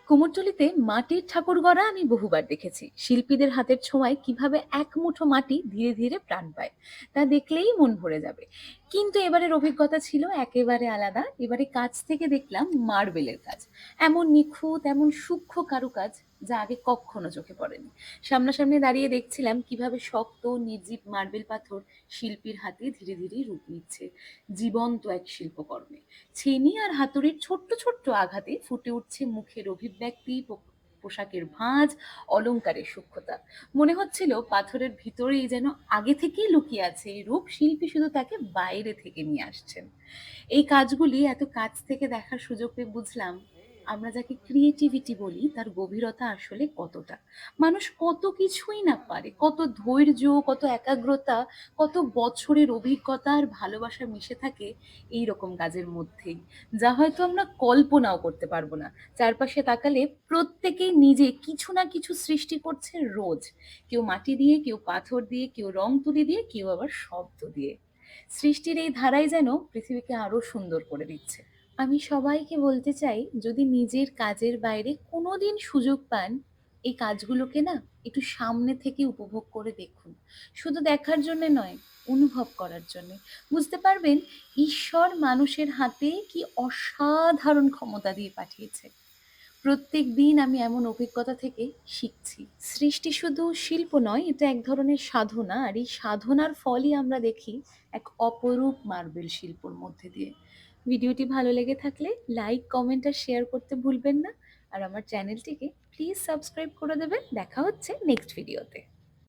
কুমোরটুলিতে মাটির ঠাকুর গড়া আমি বহুবার দেখেছি। শিল্পীদের হাতের ছোঁয়ায় কিভাবে এক মুঠো মাটি ধীরে ধীরে প্রাণ পায়, তা দেখলেই মন ভরে যাবে। কিন্তু এবারের অভিজ্ঞতা ছিল একেবারে আলাদা। এবারে কাছ থেকে দেখলাম মার্বেলের কাজ, এমন নিখুঁত, এমন সূক্ষ্ম কারুকাজ যা আগে কখনো চোখে পড়েনি। সামনাসামনি দাঁড়িয়ে দেখছিলাম কিভাবে শক্ত নির্জীব মার্বেল পাথর শিল্পীর হাতে ধীরে ধীরে রূপ নিচ্ছে জীবন্ত এক শিল্পকর্মে। ছেনি আর হাতুড়ির ছোট্ট ছোট্ট আঘাতে ফুটে উঠছে মুখের অভিব্যক্তি, পোশাকের ভাঁজ, অলংকারের সূক্ষ্মতা। মনে হচ্ছিল পাথরের ভিতরেই যেন আগে থেকেই লুকিয়ে আছে এই রূপ, শিল্পী শুধু তাকে বাইরে থেকে নিয়ে আসছেন। এই কাজগুলি এত কাছ থেকে দেখার সুযোগ পেয়ে বুঝলাম আমরা যাকে ক্রিয়েটিভিটি বলি তার গভীরতা আসলে কতটা। মানুষ কত কিছুই না পারে, কত ধৈর্য, কত একাগ্রতা, কত বছরের অভিজ্ঞতা আর ভালোবাসা মিশে থাকে এই রকম কাজের মধ্যেই, যা হয়তো আমরা কল্পনাও করতে পারবো না। চারপাশে তাকালে প্রত্যেকেই নিজে কিছু না কিছু সৃষ্টি করছে রোজ। কেউ মাটি দিয়ে, কেউ পাথর দিয়ে, কেউ রং তুলি দিয়ে, কেউ আবার শব্দ দিয়ে। সৃষ্টির এই ধারাই যেন পৃথিবীকে আরো সুন্দর করে দিচ্ছে। আমি সবাইকে বলতে চাই, যদি নিজের কাজের বাইরে কোনোদিন সুযোগ পান, এই কাজগুলোকে না একটু সামনে থেকে উপভোগ করে দেখুন। শুধু দেখার জন্য নয়, অনুভব করার জন্য। বুঝতে পারবেন ঈশ্বর মানুষের হাতে কি অসাধারণ ক্ষমতা দিয়ে পাঠিয়েছে। প্রত্যেক দিন আমি এমন অভিজ্ঞতা থেকে শিখছি। সৃষ্টি শুধু শিল্প নয়, এটা এক ধরনের সাধনা, আর এই সাধনার ফলই আমরা দেখি এক অপরূপ মার্বেল শিল্পর মধ্যে দিয়ে। ভিডিওটি ভালো লেগে থাকলে লাইক, কমেন্ট আর শেয়ার করতে ভুলবেন না। আর আমার চ্যানেলটিকে প্লিজ সাবস্ক্রাইব করে দেবেন। দেখা হচ্ছে নেক্সট ভিডিওতে।